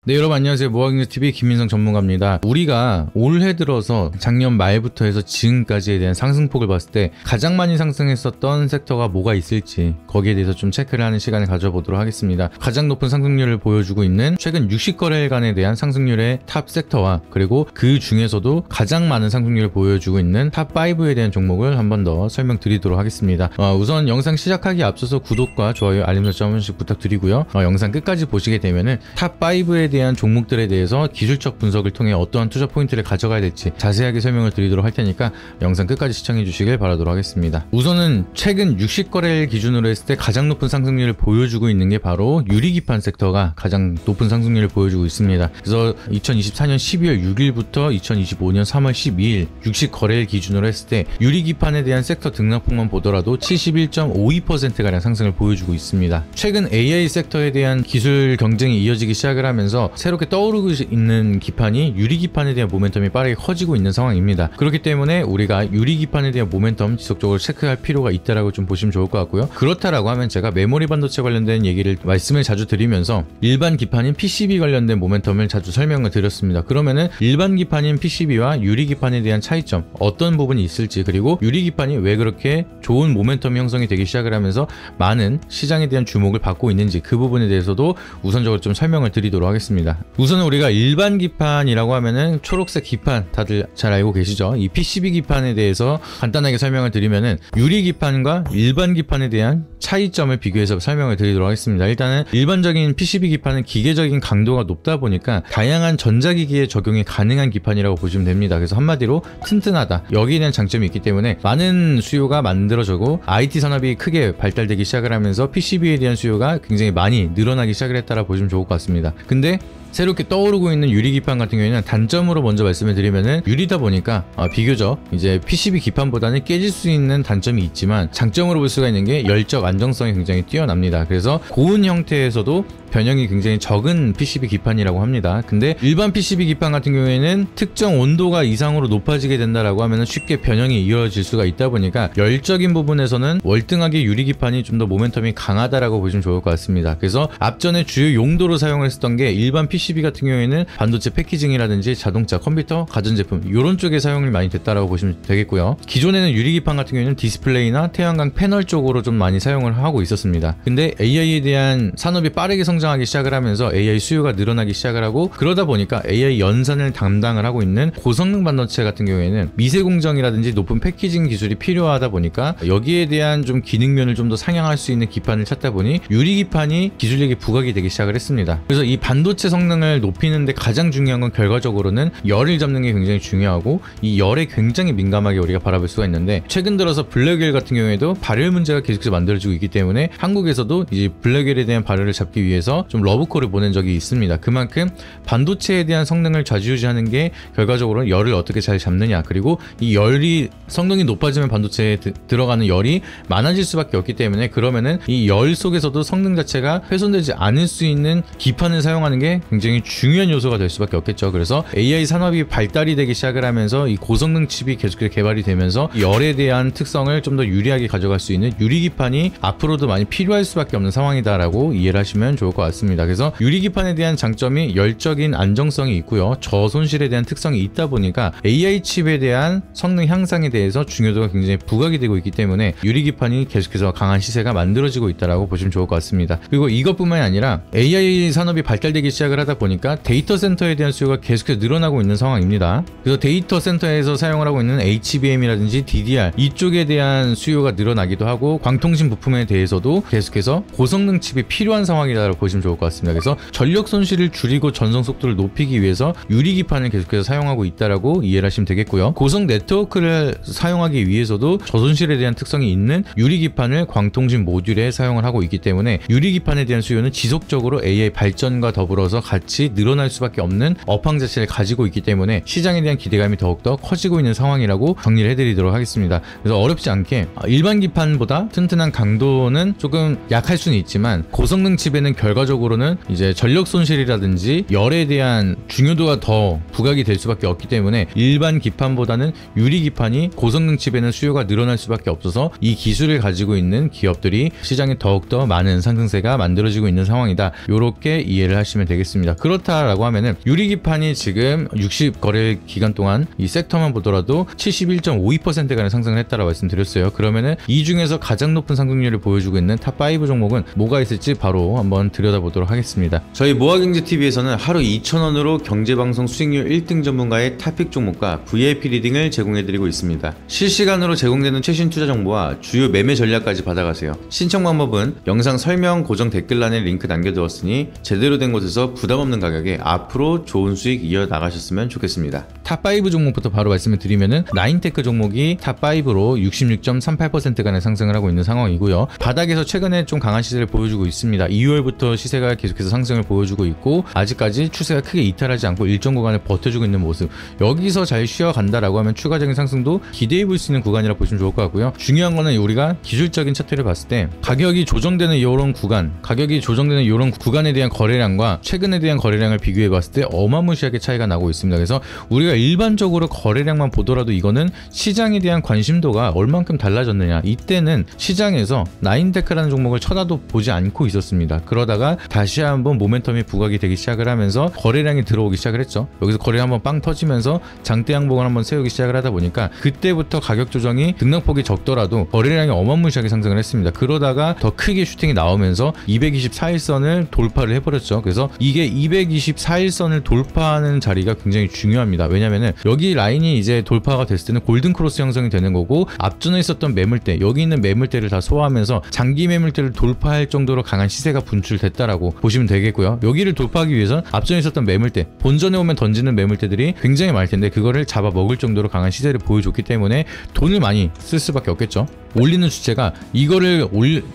네, 여러분 안녕하세요. 모아경제TV 김민성 전문가입니다. 우리가 올해 들어서 작년 말부터 해서 지금까지에 대한 상승폭을 봤을 때 가장 많이 상승했었던 섹터가 뭐가 있을지 거기에 대해서 좀 체크를 하는 시간을 가져보도록 하겠습니다. 가장 높은 상승률을 보여주고 있는 최근 60거래일간에 대한 상승률의 탑 섹터와 그리고 그 중에서도 가장 많은 상승률을 보여주고 있는 탑5에 대한 종목을 한 번 더 설명드리도록 하겠습니다. 우선 영상 시작하기 앞서서 구독과 좋아요, 알림 설정 한 번씩 부탁드리고요. 영상 끝까지 보시게 되면은 탑5에 대한 종목들에 대해서 기술적 분석을 통해 어떠한 투자 포인트를 가져가야 될지 자세하게 설명을 드리도록 할 테니까 영상 끝까지 시청해 주시길 바라도록 하겠습니다. 우선은 최근 60거래일 기준으로 했을 때 가장 높은 상승률을 보여주고 있는 게 바로 유리기판 섹터가 가장 높은 상승률을 보여주고 있습니다. 그래서 2024년 12월 6일부터 2025년 3월 12일 60거래일 기준으로 했을 때 유리기판에 대한 섹터 등락폭만 보더라도 71.52%가량 상승을 보여주고 있습니다. 최근 AI 섹터에 대한 기술 경쟁이 이어지기 시작을 하면서 새롭게 떠오르고 있는 기판이 유리기판에 대한 모멘텀이 빠르게 커지고 있는 상황입니다. 그렇기 때문에 우리가 유리기판에 대한 모멘텀 지속적으로 체크할 필요가 있다라고 좀 보시면 좋을 것 같고요. 그렇다라고 하면 제가 메모리 반도체 관련된 얘기를 말씀을 자주 드리면서 일반 기판인 PCB 관련된 모멘텀을 자주 설명을 드렸습니다. 그러면은 일반 기판인 PCB와 유리기판에 대한 차이점, 어떤 부분이 있을지, 그리고 유리기판이 왜 그렇게 좋은 모멘텀 형성이 되기 시작을 하면서 많은 시장에 대한 주목을 받고 있는지 그 부분에 대해서도 우선적으로 좀 설명을 드리도록 하겠습니다. 우선 우리가 일반 기판이라고 하면은 초록색 기판 다들 잘 알고 계시죠? 이 PCB 기판에 대해서 간단하게 설명을 드리면은 유리 기판과 일반 기판에 대한 차이점을 비교해서 설명을 드리도록 하겠습니다. 일단은 일반적인 PCB 기판은 기계적인 강도가 높다 보니까 다양한 전자기기에 적용이 가능한 기판이라고 보시면 됩니다. 그래서 한마디로 튼튼하다. 여기에 대한 장점이 있기 때문에 많은 수요가 만들어지고 IT 산업이 크게 발달되기 시작을 하면서 PCB에 대한 수요가 굉장히 많이 늘어나기 시작을 했다라고 보시면 좋을 것 같습니다. 근데 새롭게 떠오르고 있는 유리기판 같은 경우에는 단점으로 먼저 말씀을 드리면은 유리다 보니까 비교적 이제 PCB 기판보다는 깨질 수 있는 단점이 있지만 장점으로 볼 수가 있는 게 열적 안정성이 굉장히 뛰어납니다. 그래서 고온 형태에서도 변형이 굉장히 적은 PCB 기판이라고 합니다. 근데 일반 PCB 기판 같은 경우에는 특정 온도가 이상으로 높아지게 된다라고 하면은 쉽게 변형이 이어질 수가 있다 보니까 열적인 부분에서는 월등하게 유리기판이 좀 더 모멘텀이 강하다라고 보시면 좋을 것 같습니다. 그래서 앞전에 주요 용도로 사용을 했었던 게 일반 PCB 같은 경우에는 반도체 패키징이라든지 자동차, 컴퓨터, 가전제품 이런 쪽에 사용이 많이 됐다라고 보시면 되겠고요. 기존에는 유리기판 같은 경우에는 디스플레이나 태양광 패널 쪽으로 좀 많이 사용을 하고 있었습니다. 근데 AI에 대한 산업이 빠르게 성장하기 시작을 하면서 AI 수요가 늘어나기 시작을 하고 그러다 보니까 AI 연산을 담당을 하고 있는 고성능 반도체 같은 경우에는 미세 공정이라든지 높은 패키징 기술이 필요하다 보니까 여기에 대한 좀 기능면을 좀 더 상향할 수 있는 기판을 찾다 보니 유리기판이 기술력이 부각이 되기 시작을 했습니다. 그래서 이 반도체 성능을 높이는데 가장 중요한 건 결과적으로는 열을 잡는 게 굉장히 중요하고 이 열에 굉장히 민감하게 우리가 바라볼 수가 있는데 최근 들어서 블랙웰 같은 경우에도 발열 문제가 계속해서 만들어지고 있기 때문에 한국에서도 이제 블랙웰에 대한 발열을 잡기 위해서 좀 러브콜을 보낸 적이 있습니다. 그만큼 반도체에 대한 성능을 좌지우지하는 게 결과적으로 열을 어떻게 잘 잡느냐, 그리고 이 열이 성능이 높아지면 반도체에 들어가는 열이 많아질 수밖에 없기 때문에 그러면은 이 열 속에서도 성능 자체가 훼손되지 않을 수 있는 기판을 사용하는 게 굉장히 중요한 요소가 될 수밖에 없겠죠. 그래서 AI 산업이 발달이 되기 시작을 하면서 이 고성능 칩이 계속해서 개발이 되면서 열에 대한 특성을 좀 더 유리하게 가져갈 수 있는 유리기판이 앞으로도 많이 필요할 수밖에 없는 상황이다라고 이해를 하시면 좋을 것 같습니다. 그래서 유리기판에 대한 장점이 열적인 안정성이 있고요. 저손실에 대한 특성이 있다 보니까 AI 칩에 대한 성능 향상에 대해서 중요도가 굉장히 부각이 되고 있기 때문에 유리기판이 계속해서 강한 시세가 만들어지고 있다라고 보시면 좋을 것 같습니다. 그리고 이것뿐만이 아니라 AI 산업이 발달되기 시작을 하다 보니까 데이터 센터에 대한 수요가 계속해서 늘어나고 있는 상황입니다. 그래서 데이터 센터에서 사용을 하고 있는 HBM이라든지 DDR 이쪽에 대한 수요가 늘어나기도 하고 광통신 부품에 대해서도 계속해서 고성능 칩이 필요한 상황이라고 보시면 좋을 것 같습니다. 그래서 전력 손실을 줄이고 전송 속도를 높이기 위해서 유리기판을 계속해서 사용하고 있다라고 이해를 하시면 되겠고요. 고성 네트워크를 사용하기 위해서도 저손실에 대한 특성이 있는 유리기판을 광통신 모듈에 사용을 하고 있기 때문에 유리기판에 대한 수요는 지속적으로 AI 발전과 더불어서 같이 늘어날 수밖에 없는 업황 자체를 가지고 있기 때문에 시장에 대한 기대감이 더욱더 커지고 있는 상황이라고 정리를 해드리도록 하겠습니다. 그래서 어렵지 않게 일반 기판보다 튼튼한 강도는 조금 약할 수는 있지만 고성능 칩에는 결과적으로는 이제 전력 손실이라든지 열에 대한 중요도가 더 부각이 될 수밖에 없기 때문에 일반 기판보다는 유리 기판이 고성능 칩에는 수요가 늘어날 수밖에 없어서 이 기술을 가지고 있는 기업들이 시장에 더욱더 많은 상승세가 만들어지고 있는 상황이다. 요렇게 이해를 하시면 되겠습니다. 그렇다라고 하면은 유리 기판이 지금 60거래 기간 동안 이 섹터만 보더라도 71.52%가량 상승을 했다라고 말씀드렸어요. 그러면은 이 중에서 가장 높은 상승률을 보여주고 있는 탑5 종목은 뭐가 있을지 바로 한번 들여다보도록 하겠습니다. 저희 모아경제TV에서는 하루 2,000원으로 경제방송 수익률 1등 전문가의 탑픽 종목과 VIP 리딩을 제공해드리고 있습니다. 실시간으로 제공되는 최신 투자 정보와 주요 매매 전략까지 받아가세요. 신청 방법은 영상 설명 고정 댓글란에 링크 남겨두었으니 제대로 된 곳에서 부담 없는 가격에 앞으로 좋은 수익 이어나가셨으면 좋겠습니다. 탑5 종목부터 바로 말씀을 드리면은 나인테크 종목이 탑5로 66.38%가량 상승을 하고 있는 상황이고요. 바닥에서 최근에 좀 강한 시세를 보여주고 있습니다. 2월부터 시세가 계속해서 상승을 보여주고 있고 아직까지 추세가 크게 이탈하지 않고 일정 구간을 버텨주고 있는 모습. 여기서 잘 쉬어간다라고 하면 추가적인 상승도 기대해 볼 수 있는 구간이라 보시면 좋을 것 같고요. 중요한 거는 우리가 기술적인 차트를 봤을 때 가격이 조정되는 이런 구간, 가격이 조정되는 이런 구간에 대한 거래량과 최근에 대한 거래량을 비교해 봤을 때 어마무시하게 차이가 나고 있습니다. 그래서 우리가 일반적으로 거래량만 보더라도 이거는 시장에 대한 관심도가 얼만큼 달라졌느냐, 이때는 시장에서 나인테크라는 종목을 쳐다도 보지 않고 있었습니다. 그러다가 다시 한번 모멘텀이 부각이 되기 시작을 하면서 거래량이 들어오기 시작을 했죠. 여기서 거래 한번 빵 터지면서 장대 양봉을 한번 세우기 시작을 하다 보니까 그때부터 가격 조정이 등락폭이 적더라도 거래량이 어마무시하게 상승을 했습니다. 그러다가 더 크게 슈팅이 나오면서 224일선을 돌파를 해버렸죠. 그래서 이게 224일선을 돌파하는 자리가 굉장히 중요합니다. 왜냐면은 여기 라인이 이제 돌파가 됐을 때는 골든 크로스 형성이 되는 거고 앞전에 있었던 매물대, 여기 있는 매물대를 다 소화하면서 장기 매물대를 돌파할 정도로 강한 시세가 분출됐다라고 보시면 되겠고요. 여기를 돌파하기 위해선 앞전에 있었던 매물대, 본전에 오면 던지는 매물대들이 굉장히 많을 텐데 그거를 잡아먹을 정도로 강한 시세를 보여줬기 때문에 돈을 많이 쓸 수밖에 없겠죠. 올리는 주체가 이거를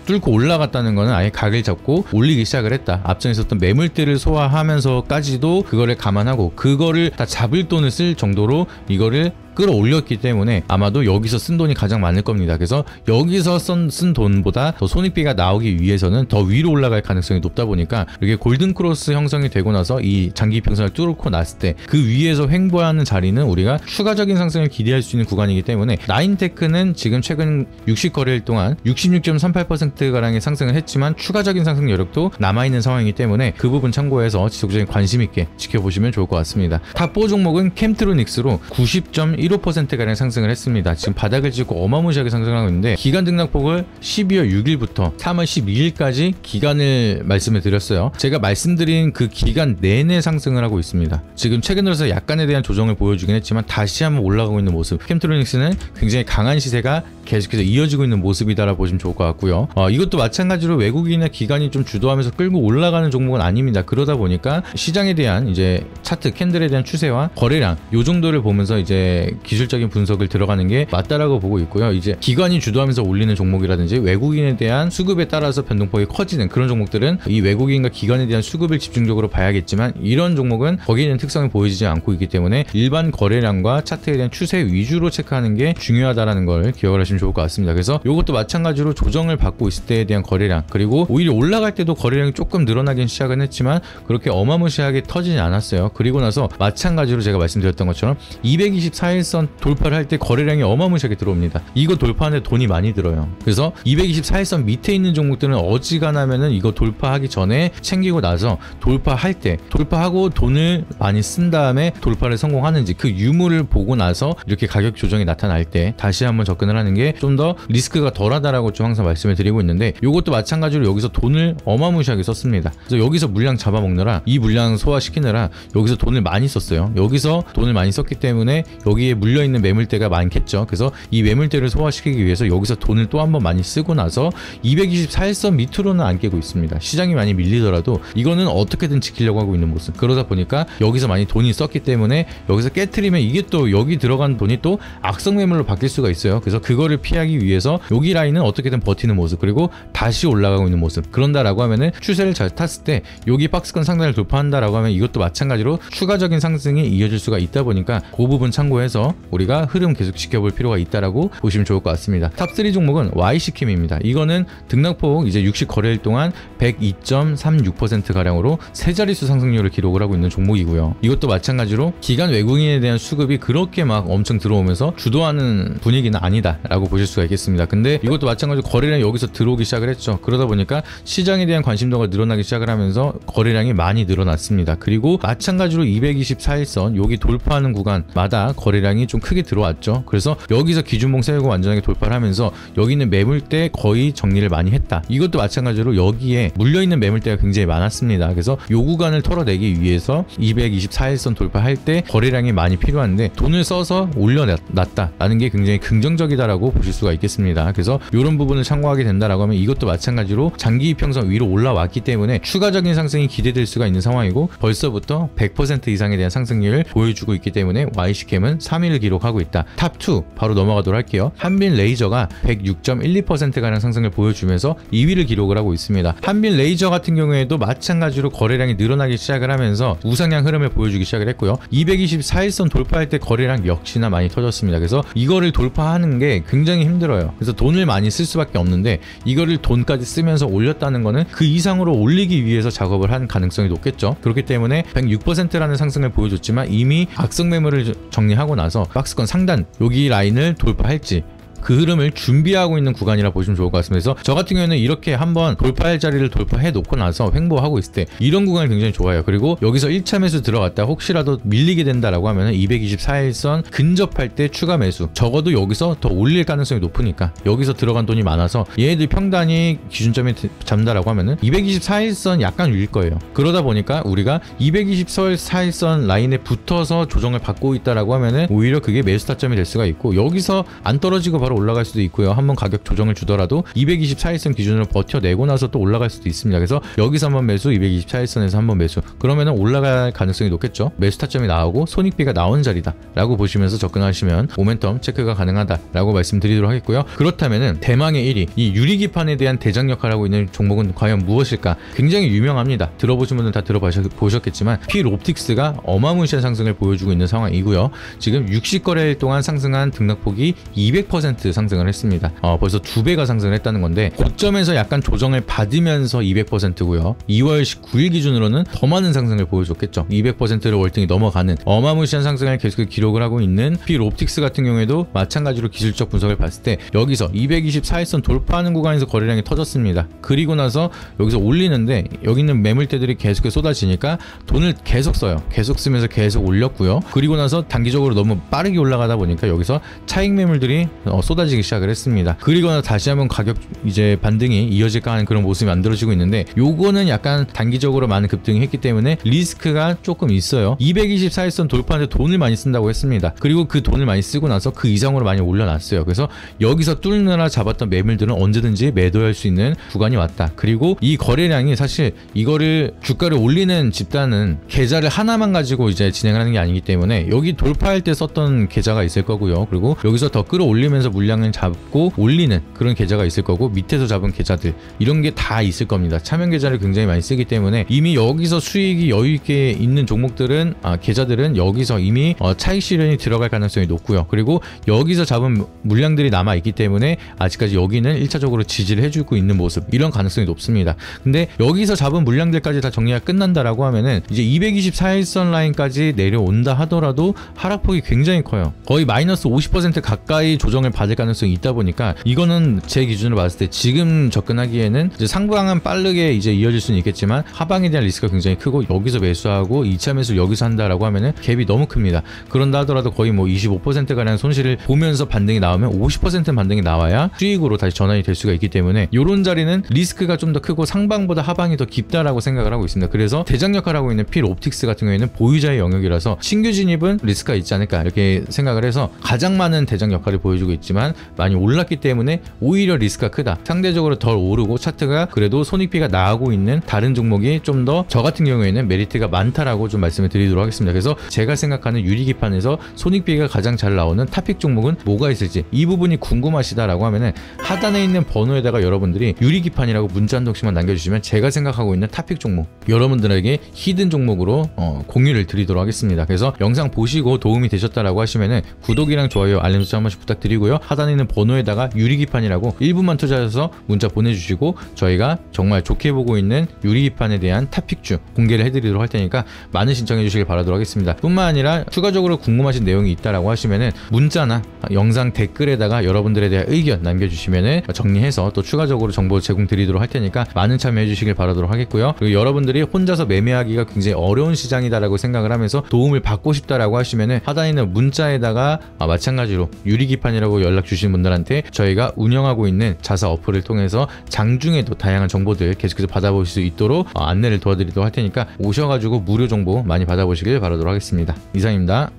뚫고 올라갔다는 거는 아예 각을 잡고 올리기 시작을 했다. 앞전에 있었던 매물대를 소화하면서까지도 그거를 감안하고 그거를 다 잡을 돈을 쓸 정도로 이거를 끌어올렸기 때문에 아마도 여기서 쓴 돈이 가장 많을 겁니다. 그래서 여기서 쓴 돈보다 더 손익비가 나오기 위해서는 더 위로 올라갈 가능성이 높다 보니까 이렇게 골든크로스 형성이 되고 나서 이 장기평선을 뚫고 났을 때 그 위에서 횡보하는 자리는 우리가 추가적인 상승을 기대할 수 있는 구간이기 때문에 나인테크는 지금 최근 60거래일 동안 66.38%가량의 상승을 했지만 추가적인 상승 여력도 남아있는 상황이기 때문에 그 부분 참고해서 지속적인 관심 있게 지켜보시면 좋을 것 같습니다. 탑4 종목은 캠트로닉스로 90.15%가량 상승을 했습니다. 지금 바닥을 찍고 어마무시하게 상승하고 있는데 기간 등락폭을 12월 6일부터 3월 12일까지 기간을 말씀을 드렸어요. 제가 말씀드린 그 기간 내내 상승을 하고 있습니다. 지금 최근 들어서 약간에 대한 조정을 보여주긴 했지만 다시 한번 올라가고 있는 모습. 캠트로닉스는 굉장히 강한 시세가 계속해서 이어지고 있는 모습이다라고 보시면 좋을 것 같고요. 이것도 마찬가지로 외국인의 기관이 좀 주도하면서 끌고 올라가는 종목은 아닙니다. 그러다 보니까 시장에 대한 이제 차트 캔들에 대한 추세와 거래량 요 정도를 보면서 이제 기술적인 분석을 들어가는 게 맞다라고 보고 있고요. 이제 기관이 주도하면서 올리는 종목이라든지 외국인에 대한 수급에 따라서 변동폭이 커지는 그런 종목들은 이 외국인과 기관에 대한 수급을 집중적으로 봐야겠지만 이런 종목은 거기에 대한 특성을 보여주지 않고 있기 때문에 일반 거래량과 차트에 대한 추세 위주로 체크하는 게 중요하다라는 걸 기억을 하시면 좋을 것 같습니다. 그래서 이것도 마찬가지로 조정을 받고 있을 때에 대한 거래량, 그리고 오히려 올라갈 때도 거래량이 조금 늘어나긴 시작은 했지만 그렇게 어마무시하게 터지지 않았어요. 그리고 나서 마찬가지로 제가 말씀드렸던 것처럼 224일선 돌파를 할 때 거래량이 어마무시하게 들어옵니다. 이거 돌파하는데 돈이 많이 들어요. 그래서 224일선 밑에 있는 종목들은 어지간하면은 이거 돌파하기 전에 챙기고 나서 돌파할 때 돌파하고 돈을 많이 쓴 다음에 돌파를 성공하는지 그 유무를 보고 나서 이렇게 가격 조정이 나타날 때 다시 한번 접근을 하는 게 좀 더 리스크가 덜하다라고 좀 항상 말씀을 드리고 있는데 이것도 마찬가지로 여기서 돈을 어마무시하게 썼습니다. 그래서 여기서 물량 잡아먹느라 이 물량 소화시키느라 여기서 돈을 많이 썼어요. 여기서 돈을 많이 썼기 때문에 여기에 물려있는 매물대가 많겠죠. 그래서 이 매물대를 소화시키기 위해서 여기서 돈을 또 한 번 많이 쓰고 나서 224일선 밑으로는 안 깨고 있습니다. 시장이 많이 밀리더라도 이거는 어떻게든 지키려고 하고 있는 모습. 그러다 보니까 여기서 많이 돈이 썼기 때문에 여기서 깨트리면 이게 또 여기 들어간 돈이 또 악성 매물로 바뀔 수가 있어요. 그래서 그거를 이거를 피하기 위해서 여기 라인은 어떻게든 버티는 모습, 그리고 다시 올라가고 있는 모습, 그런다라고 하면은 추세를 잘 탔을 때 여기 박스권 상단을 돌파한다라고 하면 이것도 마찬가지로 추가적인 상승이 이어질 수가 있다 보니까 그 부분 참고해서 우리가 흐름 계속 지켜볼 필요가 있다라고 보시면 좋을 것 같습니다. 탑3 종목은 YC킴입니다. 이거는 등락폭 이제 60 거래일 동안 102.36% 가량으로 세 자릿수 상승률을 기록을 하고 있는 종목이고요. 이것도 마찬가지로 기관 외국인에 대한 수급이 그렇게 막 엄청 들어오면서 주도하는 분위기는 아니다라고 보실 수가 있겠습니다. 근데 이것도 마찬가지로 거래량이 여기서 들어오기 시작을 했죠. 그러다 보니까 시장에 대한 관심도가 늘어나기 시작을 하면서 거래량이 많이 늘어났습니다. 그리고 마찬가지로 224일선 여기 돌파하는 구간마다 거래량이 좀 크게 들어왔죠. 그래서 여기서 기준봉 세우고 완전하게 돌파를 하면서 여기 있는 매물대 거의 정리를 많이 했다. 이것도 마찬가지로 여기에 물려있는 매물대가 굉장히 많았습니다. 그래서 요 구간을 털어내기 위해서 224일선 돌파할 때 거래량이 많이 필요한데 돈을 써서 올려놨다라는 게 굉장히 긍정적이다라고 보실 수가 있겠습니다. 그래서 이런 부분을 참고하게 된다라고 하면 이것도 마찬가지로 장기 이평선 위로 올라왔기 때문에 추가적인 상승이 기대될 수가 있는 상황이고 벌써부터 100% 이상에 대한 상승률을 보여주고 있기 때문에 YC캠은 3위를 기록하고 있다. 탑2 바로 넘어가도록 할게요. 한빛레이저가 106.12%가량 상승을 보여주면서 2위를 기록을 하고 있습니다. 한빛레이저 같은 경우에도 마찬가지로 거래량이 늘어나기 시작을 하면서 우상향 흐름을 보여주기 시작을 했고요. 224일선 돌파할 때 거래량 역시나 많이 터졌습니다. 그래서 이거를 돌파하는 게 굉장히 힘들어요. 그래서 돈을 많이 쓸 수밖에 없는데 이거를 돈까지 쓰면서 올렸다는 거는 그 이상으로 올리기 위해서 작업을 한 가능성이 높겠죠. 그렇기 때문에 106%라는 상승을 보여줬지만 이미 악성 매물을 정리하고 나서 박스권 상단 여기 라인을 돌파할지 그 흐름을 준비하고 있는 구간이라 보시면 좋을 것 같습니다. 그래서 저 같은 경우에는 이렇게 한번 돌파할 자리를 돌파해 놓고 나서 횡보하고 있을 때 이런 구간이 굉장히 좋아요. 그리고 여기서 1차 매수 들어갔다 혹시라도 밀리게 된다라고 하면 224일선 근접할 때 추가 매수, 적어도 여기서 더 올릴 가능성이 높으니까 여기서 들어간 돈이 많아서 얘네들 평단이 기준점이 잡는다라고 하면은 224일선 약간 위일 거예요. 그러다 보니까 우리가 224일선 라인에 붙어서 조정을 받고 있다라고 하면은 오히려 그게 매수 타점이 될 수가 있고 여기서 안 떨어지고 바로 올라갈 수도 있고요. 한번 가격 조정을 주더라도 224일선 기준으로 버텨내고 나서 또 올라갈 수도 있습니다. 그래서 여기서 한번 매수, 224일선에서 한번 매수, 그러면은 올라갈 가능성이 높겠죠. 매수 타점이 나오고 손익비가 나온 자리다 라고 보시면서 접근하시면 모멘텀 체크가 가능하다라고 말씀드리도록 하겠고요. 그렇다면은 대망의 1위, 이 유리기판에 대한 대장 역할을 하고 있는 종목은 과연 무엇일까? 굉장히 유명합니다. 들어보신 분들 다 들어보셨겠지만 필옵틱스가 어마무시한 상승을 보여주고 있는 상황이고요. 지금 60거래일 동안 상승한 등락폭이 200% 상승을 했습니다. 벌써 2배가 상승을 했다는 건데 고점에서 약간 조정을 받으면서 200%고요. 2월 19일 기준으로는 더 많은 상승을 보여줬겠죠. 200%를 월등히 넘어가는 어마무시한 상승을 계속 기록을 하고 있는 필옵틱스 같은 경우에도 마찬가지로 기술적 분석을 봤을 때 여기서 224일선 돌파하는 구간에서 거래량이 터졌습니다. 그리고 나서 여기서 올리는데 여기 있는 매물대들이 계속 쏟아지니까 돈을 계속 써요. 계속 쓰면서 계속 올렸고요. 그리고 나서 단기적으로 너무 빠르게 올라가다 보니까 여기서 차익 매물들이 쏟아지기 시작을 했습니다. 그리고 나서 다시 한번 가격 이제 반등이 이어질까 하는 그런 모습이 만들어지고 있는데 요거는 약간 단기적으로 많은 급등이 했기 때문에 리스크가 조금 있어요. 224일선 돌파하는데 돈을 많이 쓴다고 했습니다. 그리고 그 돈을 많이 쓰고 나서 그 이상으로 많이 올려놨어요. 그래서 여기서 뚫느라 잡았던 매물들은 언제든지 매도할 수 있는 구간이 왔다. 그리고 이 거래량이 사실 이거를 주가를 올리는 집단은 계좌를 하나만 가지고 이제 진행하는 게 아니기 때문에 여기 돌파할 때 썼던 계좌가 있을 거고요. 그리고 여기서 더 끌어올리면서 물량을 잡고 올리는 그런 계좌가 있을 거고 밑에서 잡은 계좌들 이런 게 다 있을 겁니다. 차명 계좌를 굉장히 많이 쓰기 때문에 이미 여기서 수익이 여유 있게 있는 종목들은 계좌들은 여기서 이미 차익 실현이 들어갈 가능성이 높고요. 그리고 여기서 잡은 물량들이 남아 있기 때문에 아직까지 여기는 1차적으로 지지를 해주고 있는 모습, 이런 가능성이 높습니다. 근데 여기서 잡은 물량들까지 다 정리가 끝난다라고 하면은 이제 224일선 라인까지 내려온다 하더라도 하락폭이 굉장히 커요. 거의 마이너스 50% 가까이 조정을 받을 가능성이 있다 보니까 이거는 제 기준으로 봤을 때 지금 접근하기에는 이제 상방은 빠르게 이제 이어질 수는 있겠지만 하방에 대한 리스크가 굉장히 크고 여기서 매수하고 2차 매수 여기서 한다라고 하면은 갭이 너무 큽니다. 그런다 하더라도 거의 뭐 25%가량 손실을 보면서 반등이 나오면 50% 반등이 나와야 수익으로 다시 전환이 될 수가 있기 때문에 이런 자리는 리스크가 좀 더 크고 상방보다 하방이 더 깊다라고 생각을 하고 있습니다. 그래서 대장 역할을 하고 있는 필옵틱스 같은 경우에는 보유자의 영역이라서 신규 진입은 리스크가 있지 않을까 이렇게 생각을 해서 가장 많은 대장 역할을 보여주고 있지만 하지만 많이 올랐기 때문에 오히려 리스크가 크다. 상대적으로 덜 오르고 차트가 그래도 손익비가 나오고 있는 다른 종목이 좀 더 저 같은 경우에는 메리트가 많다라고 좀 말씀을 드리도록 하겠습니다. 그래서 제가 생각하는 유리기판에서 손익비가 가장 잘 나오는 탑픽 종목은 뭐가 있을지 이 부분이 궁금하시다라고 하면은 하단에 있는 번호에다가 여러분들이 유리기판이라고 문자 한 통씩만 남겨주시면 제가 생각하고 있는 탑픽 종목 여러분들에게 히든 종목으로 공유를 드리도록 하겠습니다. 그래서 영상 보시고 도움이 되셨다라고 하시면은 구독이랑 좋아요 알림 설정 한 번씩 부탁드리고요. 하단에 있는 번호에다가 유리기판이라고 1분만 투자하셔서 문자 보내주시고 저희가 정말 좋게 보고 있는 유리기판에 대한 탑픽주 공개를 해드리도록 할 테니까 많은 신청해 주시길 바라도록 하겠습니다. 뿐만 아니라 추가적으로 궁금하신 내용이 있다라고 하시면은 문자나 영상 댓글에다가 여러분들에 대한 의견 남겨주시면은 정리해서 또 추가적으로 정보 제공 드리도록 할 테니까 많은 참여해 주시길 바라도록 하겠고요. 그리고 여러분들이 혼자서 매매하기가 굉장히 어려운 시장이다라고 생각을 하면서 도움을 받고 싶다라고 하시면은 하단에 있는 문자에다가 마찬가지로 유리기판이라고 연락 주신 분들한테 저희가 운영하고 있는 자사 어플을 통해서 장중에도 다양한 정보들 계속해서 받아보실 수 있도록 안내를 도와드리도록 할 테니까 오셔가지고 무료 정보 많이 받아보시길 바라도록 하겠습니다. 이상입니다.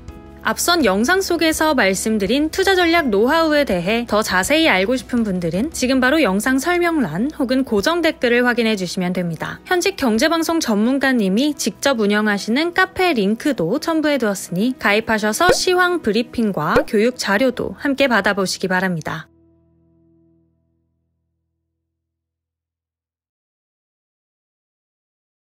앞선 영상 속에서 말씀드린 투자 전략 노하우에 대해 더 자세히 알고 싶은 분들은 지금 바로 영상 설명란 혹은 고정 댓글을 확인해 주시면 됩니다. 현직 경제방송 전문가님이 직접 운영하시는 카페 링크도 첨부해 두었으니 가입하셔서 시황 브리핑과 교육 자료도 함께 받아보시기 바랍니다.